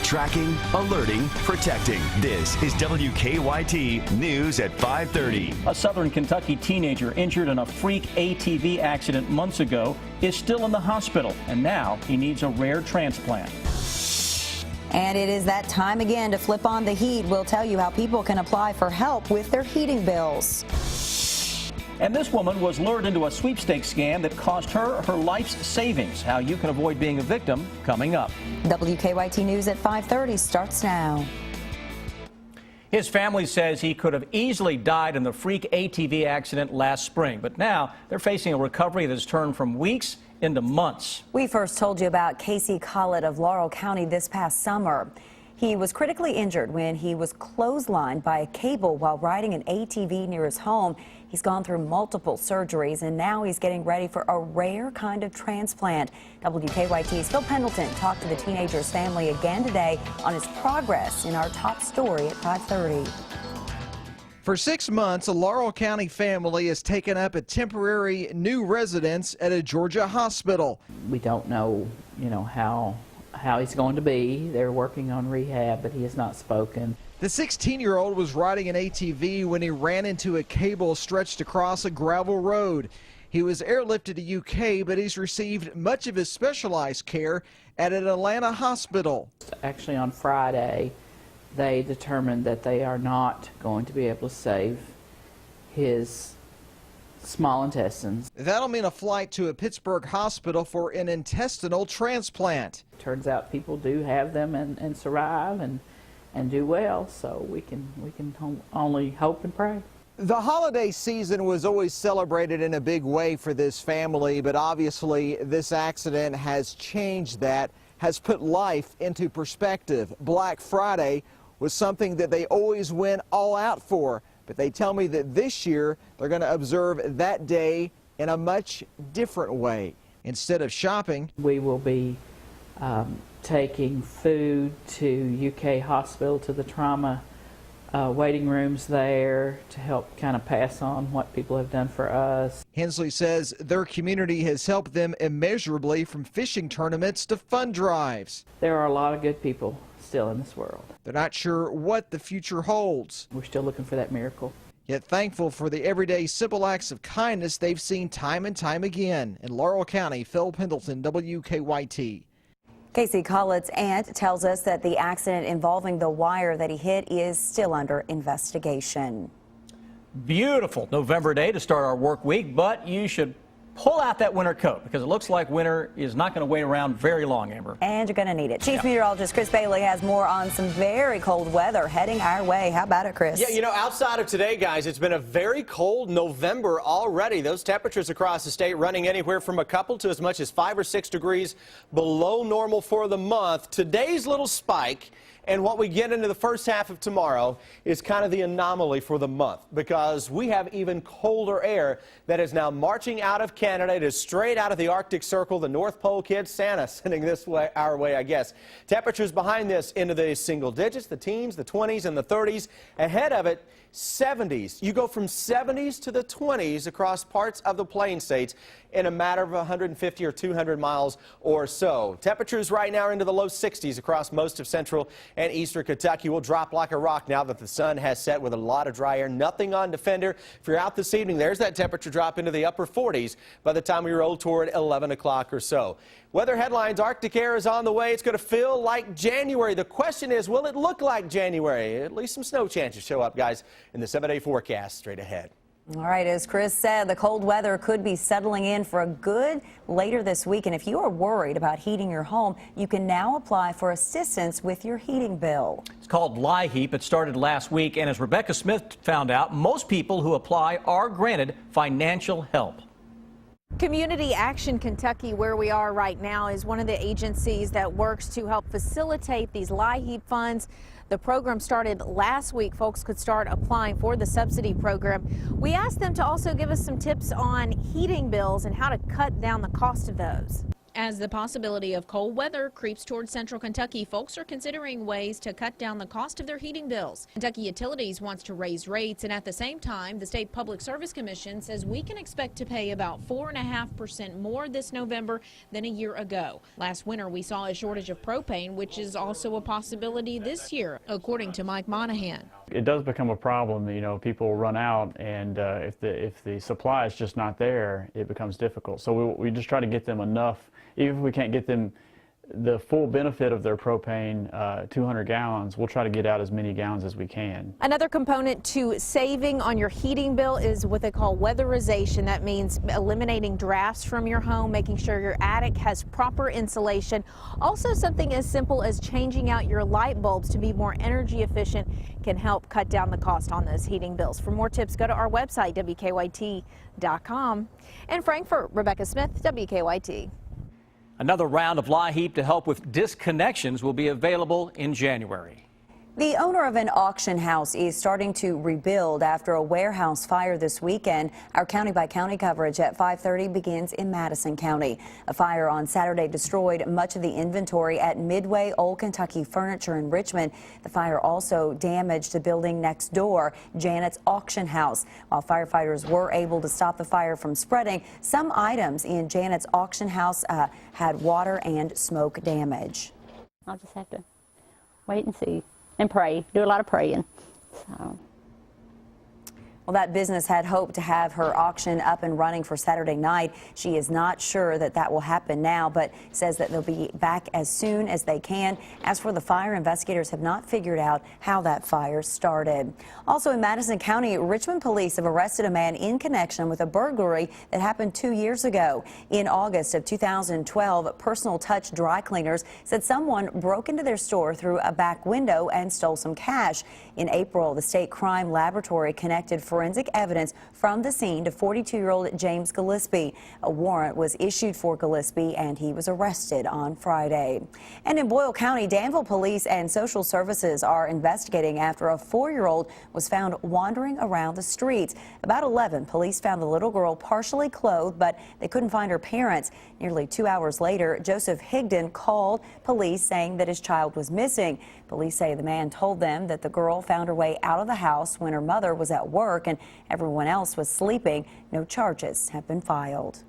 Tracking, alerting, protecting. This is WKYT News at 5:30. A Southern Kentucky teenager injured in a freak ATV accident months ago is still in the hospital, and now he needs a rare transplant. And it is that time again to flip on the heat. We'll tell you how people can apply for help with their heating bills. And this woman was lured into a sweepstakes scam that cost her life's savings. How you can avoid being a victim, coming up. WKYT News at 5:30 starts now. His family says he could have easily died in the freak ATV accident last spring, but now they're facing a recovery that has turned from weeks into months. We first told you about Casey Collett of Laurel County this past summer. He was critically injured when he was clotheslined by a cable while riding an ATV near his home. He's gone through multiple surgeries, and now he's getting ready for a rare kind of transplant. WKYT's Phil Pendleton talked to the teenager's family again today on his progress in our top story at 5:30. For 6 months, a Laurel County family has taken up a temporary new residence at a Georgia hospital. We don't know, how he's going to be. They're working on rehab, but he has not spoken. The 16-year-old was riding an ATV when he ran into a cable stretched across a gravel road. He was airlifted to UK, but he's received much of his specialized care at an Atlanta hospital. Actually, on Friday, they determined that they are not going to be able to save his small intestines. That'll mean a flight to a Pittsburgh hospital for an intestinal transplant. Turns out people do have them and survive and do well, so we can only hope and pray. The holiday season was always celebrated in a big way for this family, but obviously this accident has changed that, has put life into perspective. Black Friday was something that they always went all out for, but they tell me that this year they're going to observe that day in a much different way. Instead of shopping, we will be taking food to UK hospital, to the trauma waiting rooms there, to help kind of pass on what people have done for us. Hensley says their community has helped them immeasurably, from fishing tournaments to fund drives. There are a lot of good people still in this world. They're not sure what the future holds. We're still looking for that miracle. Yet thankful for the everyday simple acts of kindness they've seen time and time again. In Laurel County, Phil Pendleton, WKYT. Casey Collett's aunt tells us that the accident involving the wire that he hit is still under investigation. Beautiful November day to start our work week, but you should pull out that winter coat because it looks like winter is not going to wait around very long, Amber. And you're going to need it. Chief Meteorologist Chris Bailey has more on some very cold weather heading our way. How about it, Chris? Yeah, outside of today, guys, it's been a very cold November already. Those temperatures across the state running anywhere from a couple to as much as 5 or 6 degrees below normal for the month. Today's little spike and what we get into the first half of tomorrow is kind of the anomaly for the month, because we have even colder air that is now marching out of Canada. It is straight out of the Arctic Circle, the North Pole kids, Santa sending this way, our way, I guess. Temperatures behind this into the single digits, the teens, the 20s, and the 30s. Ahead of it, 70s. You go from 70s to the 20s across parts of the Plain States in a matter of 150 or 200 miles or so. Temperatures right now are into the low 60s across most of central and eastern Kentucky. Will drop like a rock now that the sun has set with a lot of dry air. Nothing on Defender. If you're out this evening, there's that temperature drop into the upper 40s by the time we roll toward 11 o'clock or so. Weather headlines: Arctic air is on the way. It's going to feel like January. The question is, will it look like January? At least some snow chances show up, guys, in the 7-day forecast straight ahead. All right, as Chris said, the cold weather could be settling in for a good later this week. And if you are worried about heating your home, you can now apply for assistance with your heating bill. It's called LIHEAP. It started last week, and as Rebecca Smith found out, most people who apply are granted financial help. Community Action Kentucky, where we are right now, is one of the agencies that works to help facilitate these LIHEAP funds. The program started last week. Folks could start applying for the subsidy program. We asked them to also give us some tips on heating bills and how to cut down the cost of those. As the possibility of cold weather creeps towards central Kentucky, folks are considering ways to cut down the cost of their heating bills. Kentucky Utilities wants to raise rates, and at the same time, the State Public Service Commission says we can expect to pay about 4.5% more this November than a year ago. Last winter, we saw a shortage of propane, which is also a possibility this year, according to Mike Monahan. It does become a problem. You know, people run out, and if the supply is just not there, it becomes difficult. So we just try to get them enough. Even if we can't get them the full benefit of their propane, 200 gallons, we'll try to get out as many gallons as we can. Another component to saving on your heating bill is what they call weatherization. That means eliminating drafts from your home, making sure your attic has proper insulation. Also, something as simple as changing out your light bulbs to be more energy efficient can help cut down the cost on those heating bills. For more tips, go to our website, WKYT.com. In Frankfort, Rebecca Smith, WKYT. Another round of LIHEAP to help with disconnections will be available in January. The owner of an auction house is starting to rebuild after a warehouse fire this weekend. Our county-by-county coverage at 5:30 begins in Madison County. A fire on Saturday destroyed much of the inventory at Midway Old Kentucky Furniture in Richmond. The fire also damaged the building next door, Janet's Auction House. While firefighters were able to stop the fire from spreading, some items in Janet's Auction House had water and smoke damage. I'll just have to wait and see. And pray, do a lot of praying. So. Well, that business had hoped to have her auction up and running for Saturday night. She is not sure that that will happen now, but says that they'll be back as soon as they can. As for the fire, investigators have not figured out how that fire started. Also in Madison County, Richmond police have arrested a man in connection with a burglary that happened 2 years ago. In August of 2012, Personal Touch Dry Cleaners said someone broke into their store through a back window and stole some cash. In April, the state crime laboratory connected forensic evidence from the scene to 42-year-old James Gillespie. A warrant was issued for Gillespie, and he was arrested on Friday. And in Boyle County, Danville Police and Social Services are investigating after a 4-year-old was found wandering around the streets. About 11, police found the little girl partially clothed, but they couldn't find her parents. Nearly 2 hours later, Joseph Higdon called police saying that his child was missing. Police say the man told them that the girl found her way out of the house when her mother was at work and everyone else was sleeping. No charges have been filed.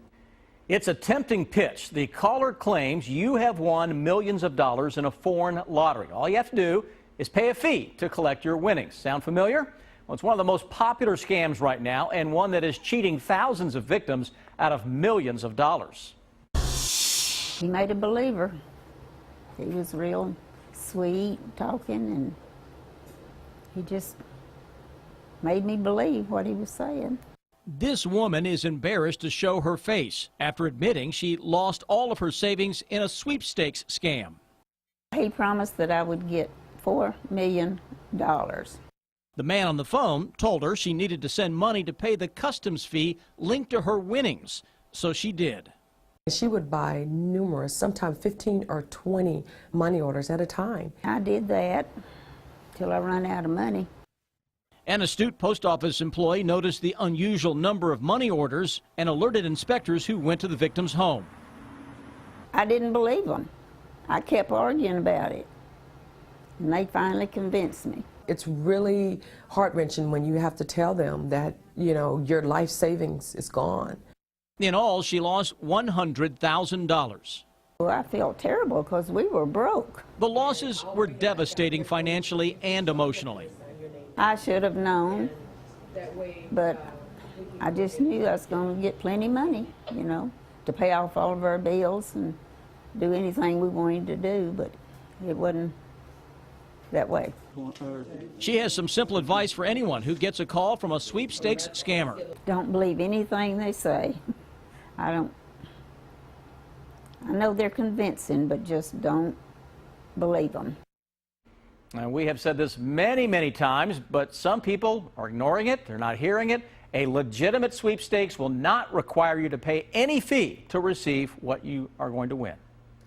It's a tempting pitch. The caller claims you have won millions of dollars in a foreign lottery. All you have to do is pay a fee to collect your winnings. Sound familiar? Well, it's one of the most popular scams right now, and one that is cheating thousands of victims out of millions of dollars. He made a believer. He was real sweet talking, and he just made me believe what he was saying. This woman is embarrassed to show her face after admitting she lost all of her savings in a sweepstakes scam. He promised that I would get $4 million. The man on the phone told her she needed to send money to pay the customs fee linked to her winnings, so she did. She would buy numerous, sometimes 15 or 20 money orders at a time. I did that till I ran out of money. An astute post office employee noticed the unusual number of money orders and alerted inspectors who went to the victim's home. I didn't believe them. I kept arguing about it, and they finally convinced me. It's really heart-wrenching when you have to tell them that, you know, your life savings is gone. In all, she lost $100,000. Well, I felt terrible because we were broke. The losses were devastating financially and emotionally. I should have known, but I just knew I was going to get plenty of money, you know, to pay off all of our bills and do anything we wanted to do, but it wasn't that way. She has some simple advice for anyone who gets a call from a sweepstakes scammer. Don't believe anything they say. I know they're convincing, but just don't believe them. And we have said this many, many times, but some people are ignoring it. They're not hearing it. A legitimate sweepstakes will not require you to pay any fee to receive what you are going to win.